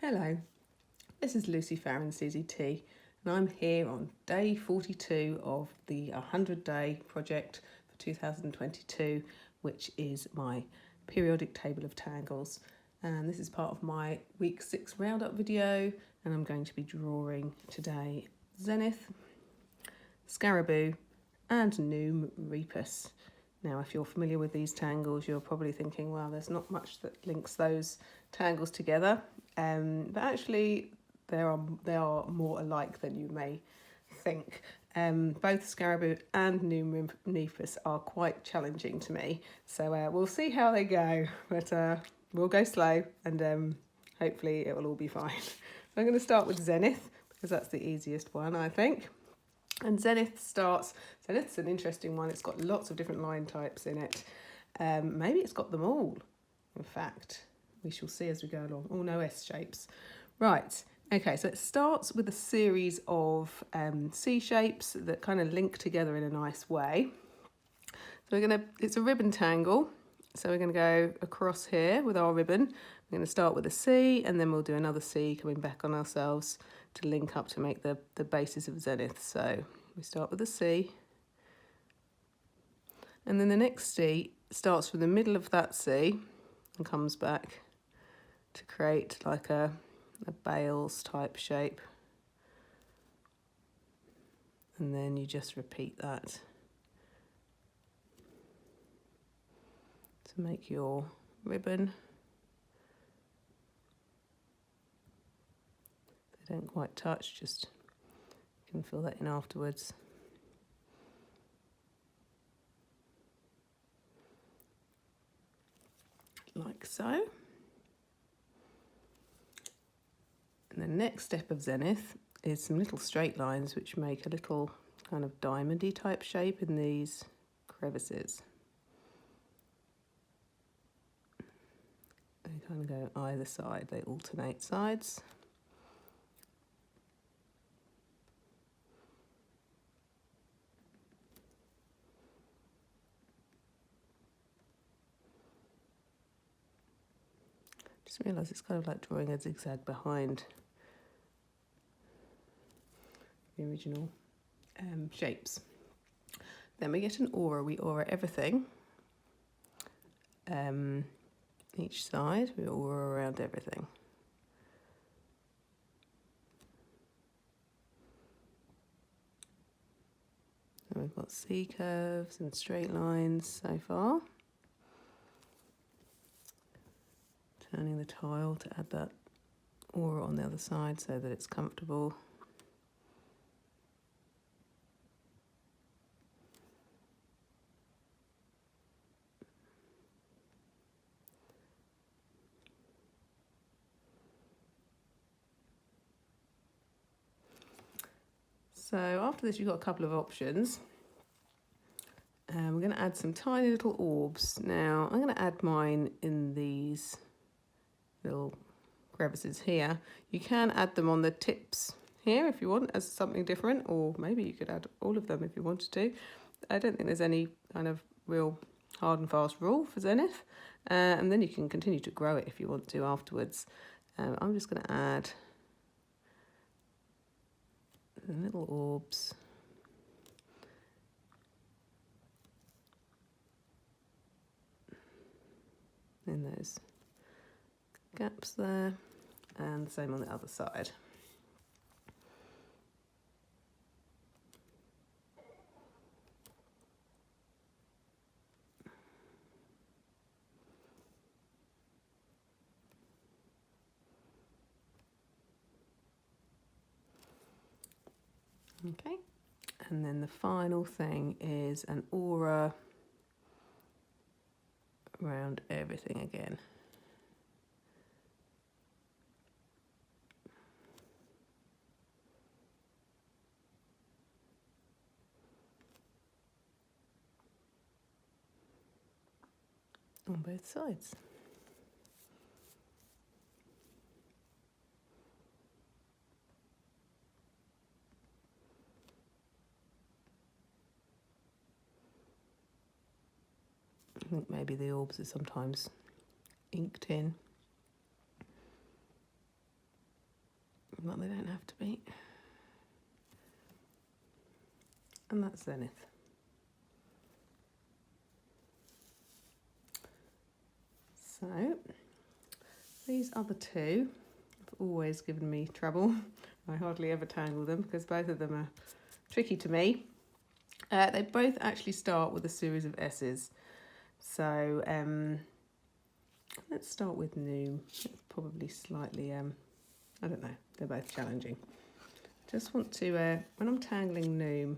Hello, this is Lucy Farron CZT, and I'm here on day 42 of the 100-day project for 2022, which is my periodic table of tangles. And this is part of my week 6 roundup video, and I'm going to be drawing today Zenith, Scaraboo, and Noom Repus. Now, if you're familiar with these tangles, you're probably thinking, well, there's not much that links those tangles together. But actually, they are more alike than you may think. Both Scaraboo and Noom Repus are quite challenging to me. So we'll see how they go. But we'll go slow and hopefully it will all be fine. I'm going to start with Zenith because that's the easiest one, I think. And Zenith's an interesting one. It's got lots of different line types in it. Maybe it's got them all, in fact. We shall see as we go along. Oh, no S shapes. Right, okay, so it starts with a series of C shapes that kind of link together in a nice way. So it's a ribbon tangle. So we're going to go across here with our ribbon. We're going to start with a C and then we'll do another C coming back on ourselves to link up to make the basis of Zenith. So we start with a C. And then the next C starts from the middle of that C and comes back to create like a bales type shape. And then you just repeat that to make your ribbon. If they don't quite touch, just you can fill that in afterwards. Like so. And the next step of Zenith is some little straight lines which make a little kind of diamondy type shape in these crevices. They kind of go either side, they alternate sides. Just realised it's kind of like drawing a zigzag behind the original shapes. Then we get an aura. We aura everything. Each side, we aura around everything. And we've got C curves and straight lines so far. Turning the tile to add that aura on the other side so that it's comfortable. So after this, you've got a couple of options. We're going to add some tiny little orbs. Now, I'm going to add mine in these little crevices here. You can add them on the tips here if you want as something different, or maybe you could add all of them if you wanted to. I don't think there's any kind of real hard and fast rule for Zenith. And then you can continue to grow it if you want to afterwards. I'm just going to add the little orbs. In those gaps there, and same on the other side. Okay, and then the final thing is an aura around everything again. On both sides. I think maybe the orbs are sometimes inked in. Well, they don't have to be. And that's Zenith. So these other two have always given me trouble. I hardly ever tangle them because both of them are tricky to me. They both actually start with a series of S's. So let's start with Noom. It's probably slightly, I don't know, they're both challenging. Just want to, when I'm tangling Noom,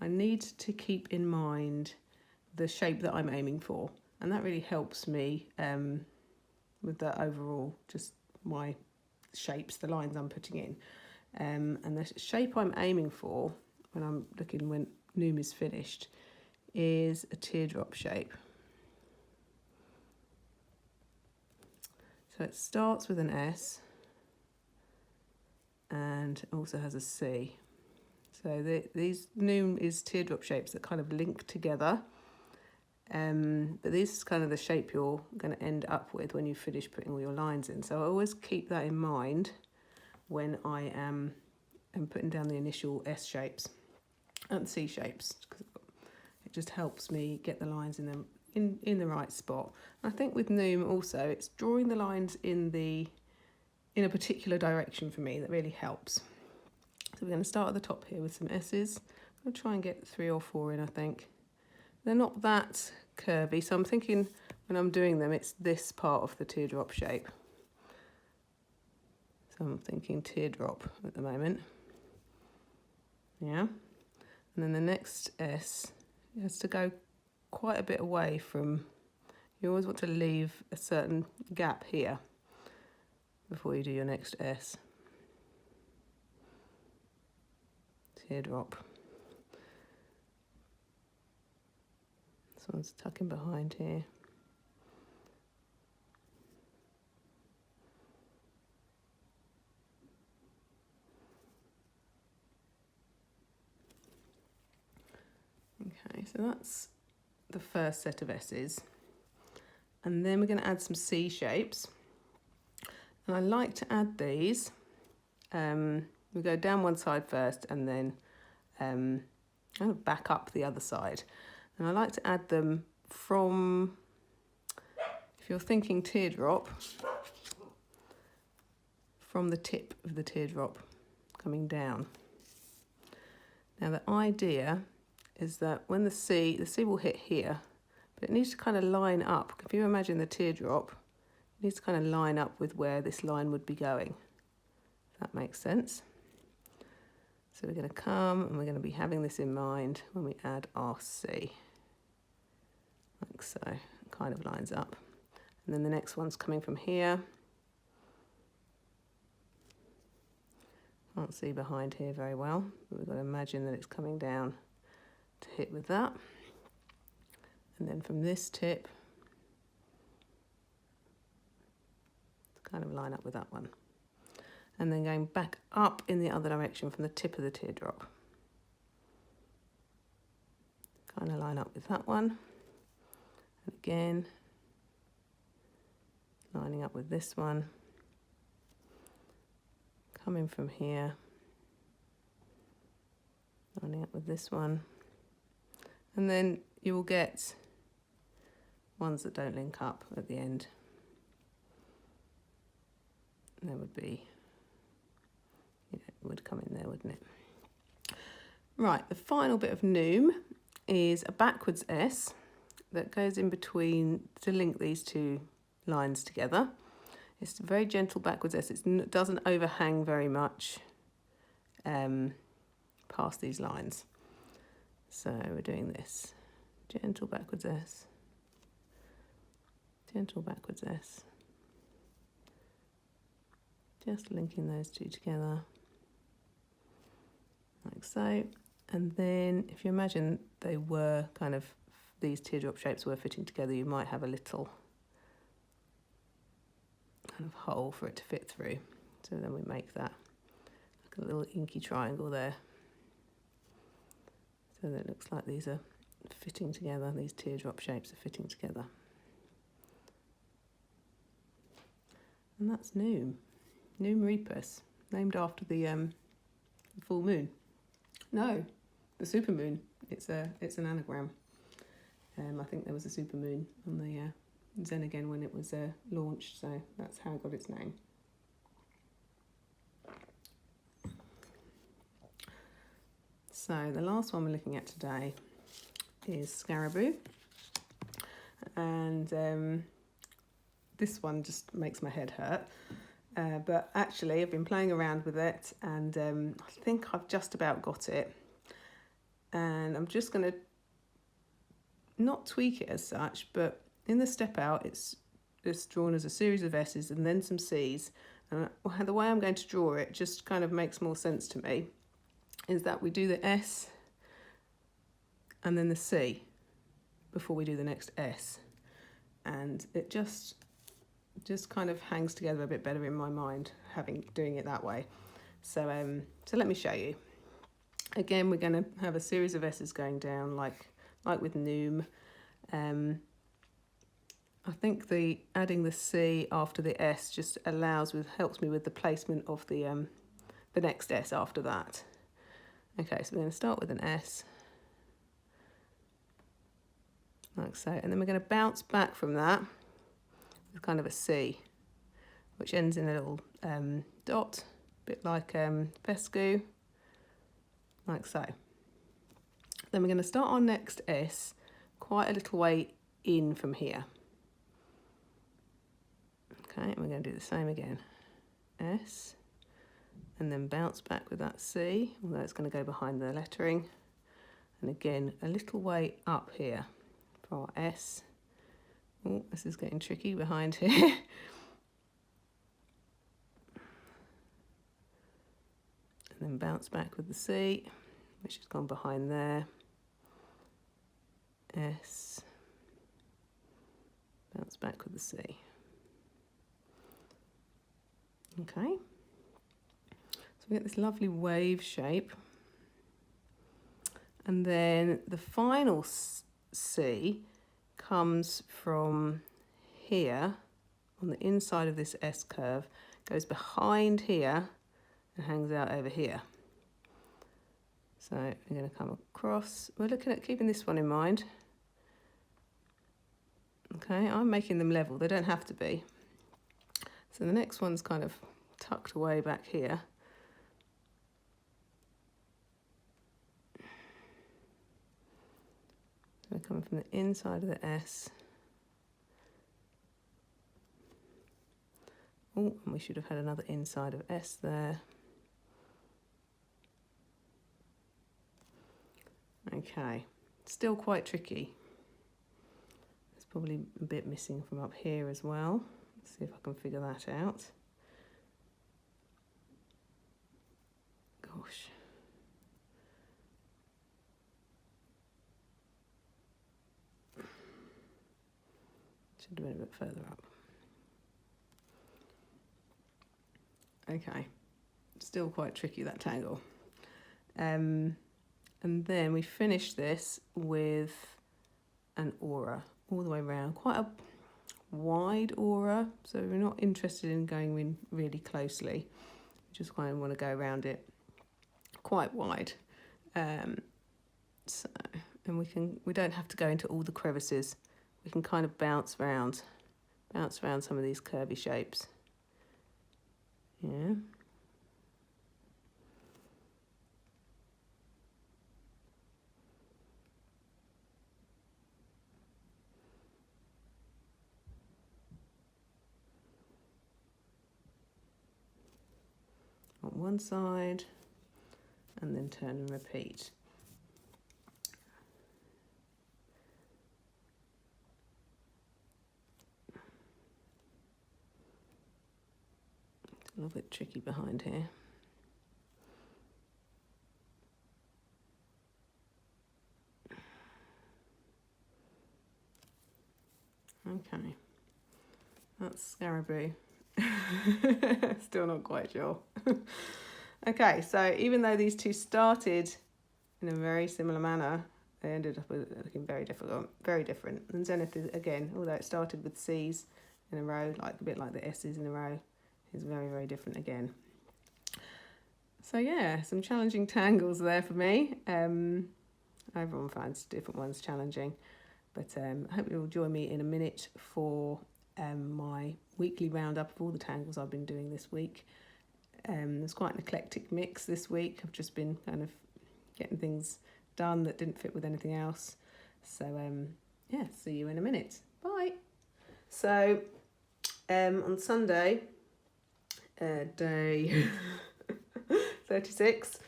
I need to keep in mind the shape that I'm aiming for. And that really helps me with the overall, just my shapes, the lines I'm putting in. And the shape I'm aiming for when I'm looking when Noom is finished is a teardrop shape. So it starts with an S and also has a C. So these Noom is teardrop shapes that kind of link together. But this is kind of the shape you're going to end up with when you finish putting all your lines in. So I always keep that in mind when I am putting down the initial S shapes and C shapes, because it just helps me get the lines in them in the right spot. And I think with Noom also, it's drawing the lines in a particular direction for me that really helps. So we're going to start at the top here with some S's. I'm going to try and get 3 or 4 in, I think. They're not that curvy, so I'm thinking when I'm doing them, it's this part of the teardrop shape. So I'm thinking teardrop at the moment. Yeah. And then the next S has to go quite a bit away from, you always want to leave a certain gap here before you do your next S. Teardrop. This one's tucking behind here. Okay, so that's the first set of S's. And then we're going to add some C shapes. And I like to add these. We go down one side first and then kind of back up the other side. And I like to add them from, if you're thinking teardrop, from the tip of the teardrop coming down. Now the idea is that when the C will hit here, but it needs to kind of line up. If you imagine the teardrop, it needs to kind of line up with where this line would be going. If that makes sense. So we're going to come and we're going to be having this in mind when we add our C. Like so, it kind of lines up. And then the next one's coming from here. Can't see behind here very well, but we've got to imagine that it's coming down to hit with that. And then from this tip, to kind of line up with that one. And then going back up in the other direction from the tip of the teardrop. Kind of line up with that one. And again, lining up with this one. Coming from here, lining up with this one. And then you will get ones that don't link up at the end. And there would be, it would come in there, wouldn't it? Right, the final bit of Noom is a backwards S that goes in between to link these two lines together. It's a very gentle backwards S. It doesn't overhang very much past these lines. So we're doing this. Gentle backwards S. Gentle backwards S. Just linking those two together. Like so. And then if you imagine they were kind of, these teardrop shapes were fitting together, you might have a little kind of hole for it to fit through. So then we make that like a little inky triangle there. So that it looks like these are fitting together, these teardrop shapes are fitting together. And that's Noom. Noom Repus, named after the full moon. No, the supermoon. It's an anagram. I think there was a supermoon on the Zen again when it was launched, so that's how it got its name. So the last one we're looking at today is Scaraboo, and this one just makes my head hurt. But actually, I've been playing around with it, and I think I've just about got it. And I'm just going to not tweak it as such, but in the step out, it's drawn as a series of S's and then some C's. And the way I'm going to draw it just kind of makes more sense to me, is that we do the S and then the C before we do the next S. And it just kind of hangs together a bit better in my mind, doing it that way. So let me show you. Again, we're going to have a series of S's going down, like with Noom. I think adding the C after the S just helps me with the placement of the next S after that. Okay, so we're going to start with an S, like so, and then we're going to bounce back from that with kind of a C, which ends in a little dot, a bit like fescue, like so. Then we're going to start our next S quite a little way in from here. Okay, and we're going to do the same again. S, and then bounce back with that C, although it's going to go behind the lettering. And again, a little way up here for our S. Oh, this is getting tricky behind here. And then bounce back with the C, which has gone behind there. S, bounce back with the C. Okay, so we get this lovely wave shape, and then the final C comes from here on the inside of this S curve, goes behind here and hangs out over here. So we're going to come across. We're looking at keeping this one in mind. Okay, I'm making them level, they don't have to be. So the next one's kind of tucked away back here. So we're coming from the inside of the S. Oh, and we should have had another inside of S there. Okay, still quite tricky. There's probably a bit missing from up here as well. Let's see if I can figure that out. Gosh. Should have been a bit further up. Okay, still quite tricky, that tangle. And then we finish this with an aura all the way around, quite a wide aura, so we're not interested in going in really closely. We just kind of want to go around it quite wide. And we don't have to go into all the crevices. We can kind of bounce around some of these curvy shapes. Yeah. On one side, and then turn and repeat. It's a little bit tricky behind here. Okay, that's Scaraboo. Still not quite sure. Okay, so even though these two started in a very similar manner, they ended up looking very different. And Zenith is, again, although it started with C's in a row, like a bit like the S's in a row, is very, very different again. So yeah, some challenging tangles there for me. Everyone finds different ones challenging, but I hope you'll join me in a minute for my weekly roundup of all the tangles I've been doing this week. There's quite an eclectic mix this week. I've just been kind of getting things done that didn't fit with anything else. So yeah, see you in a minute. Bye. So on Sunday, day 36,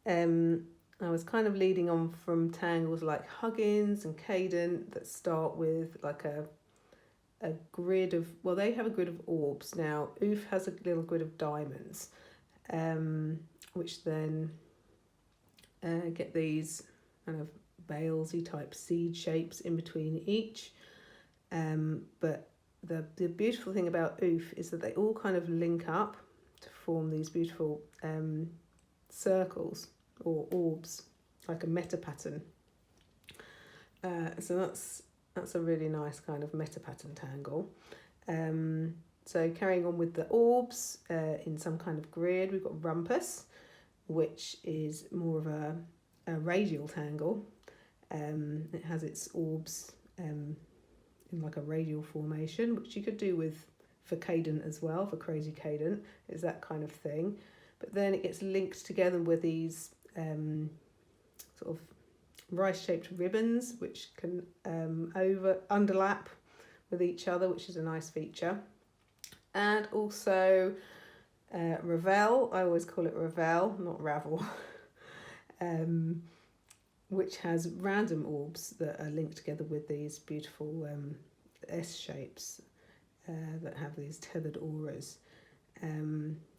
I was kind of leading on from tangles like Huggins and Cadent that start with like a grid of, well, they have a grid of orbs. Now, Oof has a little grid of diamonds, which then get these kind of balesy type seed shapes in between each. But the beautiful thing about Oof is that they all kind of link up to form these beautiful circles or orbs, like a meta pattern. So that's a really nice kind of meta pattern tangle. So carrying on with the orbs in some kind of grid, we've got Rumpus, which is more of a radial tangle. It has its orbs in like a radial formation, which you could do for Cadent as well, for Crazy Cadent, is that kind of thing. But then it gets linked together with these sort of rice-shaped ribbons, which can underlap with each other, which is a nice feature. And also Ravel, I always call it Ravel, not Ravel, which has random orbs that are linked together with these beautiful S shapes that have these tethered auras.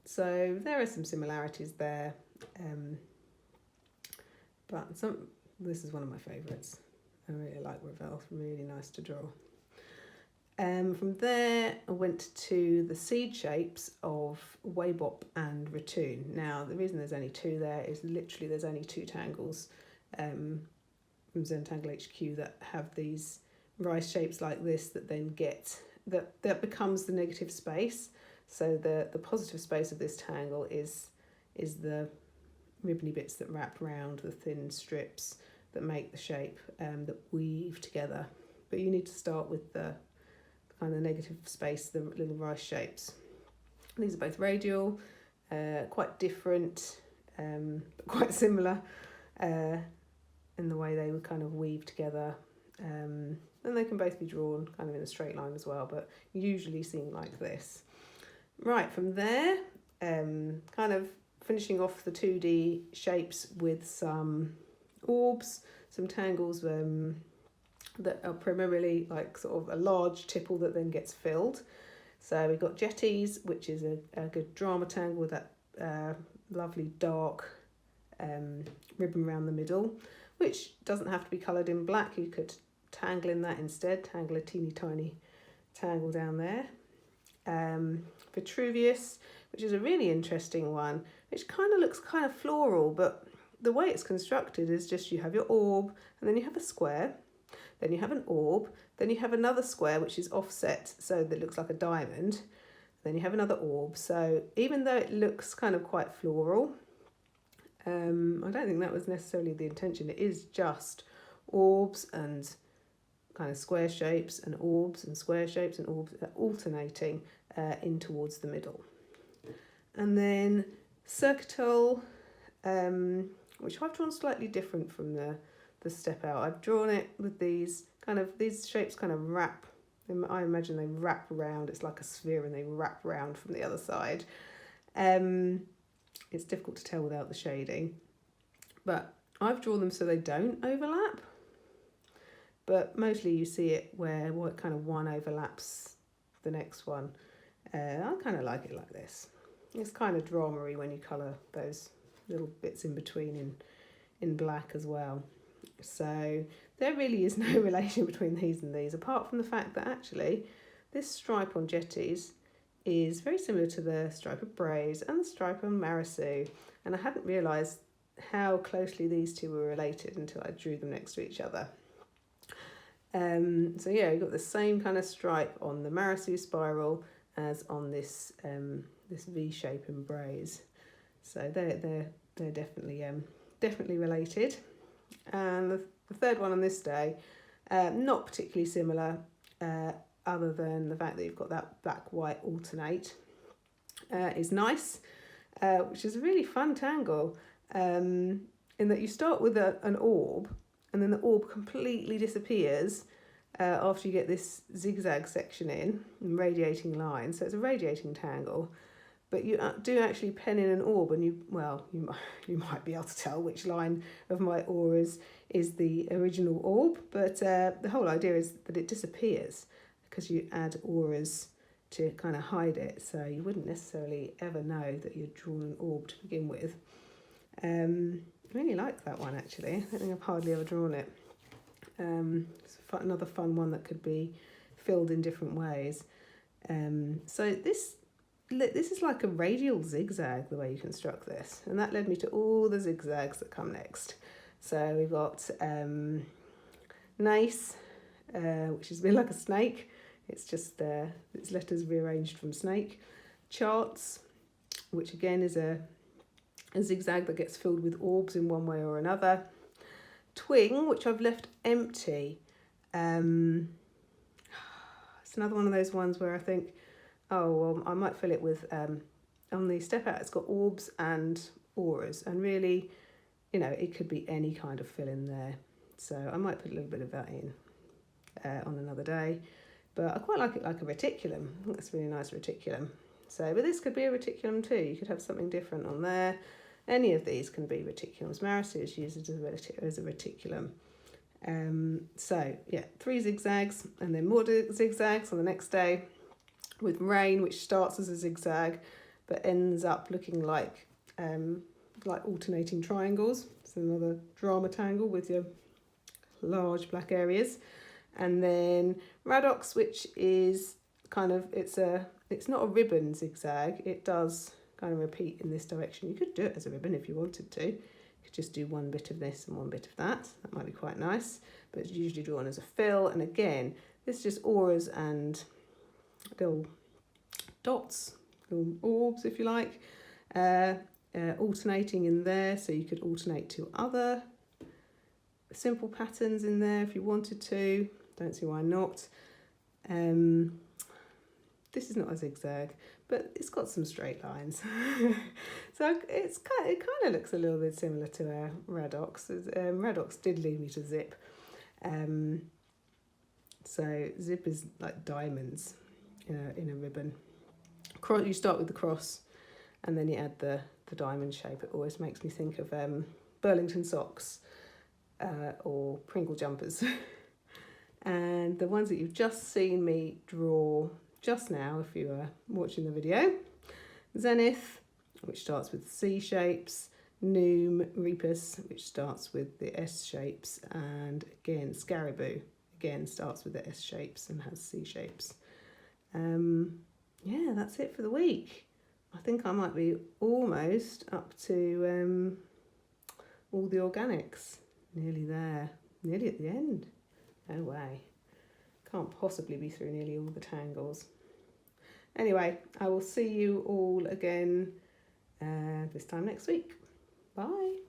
So there are some similarities there, but this is one of my favourites. I really like Ravel, it's really nice to draw. From there, I went to the seed shapes of Waybop and Ratoon. Now, the reason there's only two there is literally there's only two tangles from Zentangle HQ that have these rice shapes like this that then get, that becomes the negative space. So the positive space of this tangle is the ribbony bits that wrap around the thin strips that make the shape, that weave together. But you need to start with the kind of negative space, the little rice shapes. These are both radial, quite different, but quite similar in the way they would kind of weave together. And they can both be drawn kind of in a straight line as well, but usually seen like this. Right, from there, kind of finishing off the 2D shapes with some orbs, some tangles that are primarily like sort of a large tipple that then gets filled. So we've got Jetties, which is a good drama tangle with that lovely dark ribbon around the middle, which doesn't have to be coloured in black. You could tangle in that instead, tangle a teeny tiny tangle down there. Vitruvius, which is a really interesting one, which kind of looks kind of floral, but the way it's constructed is just you have your orb, and then you have a square, then you have an orb, then you have another square which is offset so that it looks like a diamond, then you have another orb. So even though it looks kind of quite floral, I don't think that was necessarily the intention. It is just orbs and kind of square shapes and orbs and square shapes and orbs alternating in towards the middle. And then Circuitol, which I've drawn slightly different from the step out. I've drawn it with these shapes kind of wrap. I imagine they wrap around. It's like a sphere and they wrap around from the other side. It's difficult to tell without the shading, but I've drawn them so they don't overlap. But mostly you see it where what kind of one overlaps the next one. I kind of like it like this. It's kind of drama-y when you colour those little bits in between in black as well. So there really is no relation between these and these, apart from the fact that actually this stripe on Jetties is very similar to the stripe of Braze and the stripe on Marisu. And I hadn't realised how closely these two were related until I drew them next to each other. So yeah, you've got the same kind of stripe on the Marisu spiral as on this this V-shape and braise. So they're definitely related. And the third one on this day, not particularly similar, other than the fact that you've got that black-white alternate, is nice, which is a really fun tangle, in that you start with an orb, and then the orb completely disappears after you get this zigzag section in and radiating lines. So it's a radiating tangle, but you do actually pen in an orb, and you might be able to tell which line of my auras is the original orb, but the whole idea is that it disappears because you add auras to kind of hide it, so you wouldn't necessarily ever know that you'd drawn an orb to begin with. I really like that one, actually. I don't think I've hardly ever drawn it. It's another fun one that could be filled in different ways. So this is like a radial zigzag, the way you construct this, and that led me to all the zigzags that come next. So we've got nice, which is a bit like a snake. It's just its letters rearranged from snake. Charts, which again is a zigzag that gets filled with orbs in one way or another. Twing, which I've left empty. It's another one of those ones where I think, oh, well, I might fill it with, on the step out, it's got orbs and auras, and really, you know, it could be any kind of fill in there. So I might put a little bit of that in on another day. But I quite like it like a reticulum. I think that's a really nice reticulum. So, but this could be a reticulum too. You could have something different on there. Any of these can be reticulums. Marcy is used as a reticulum. So, yeah, 3 zigzags and then more zigzags on the next day with rain, which starts as a zigzag but ends up looking like alternating triangles. So another drama tangle with your large black areas. And then Radox, which is kind of, it's not a ribbon zigzag. It does kind of repeat in this direction. You could do it as a ribbon if you wanted to. You could just do one bit of this and one bit of that. That might be quite nice, but it's usually drawn as a fill. And again, this is just auras and little dots, little orbs, if you like, alternating in there. So you could alternate to other simple patterns in there if you wanted to. Don't see why not. This is not a zigzag, but it's got some straight lines. So it kind of looks a little bit similar to Radox. Radox did lead me to Zip. So Zip is like diamonds in a ribbon. You start with the cross, and then you add the diamond shape. It always makes me think of Burlington socks or Pringle jumpers. And the ones that you've just seen me draw just now, if you were watching the video: Zenith, which starts with C shapes; Noom, Repus, which starts with the S shapes; and again Scaraboo, again starts with the S shapes and has C shapes. Yeah, that's it for the week. I think I might be almost up to all the organics. Nearly there, nearly at the end. No way. Can't possibly be through nearly all the tangles. Anyway, I will see you all again this time next week. Bye.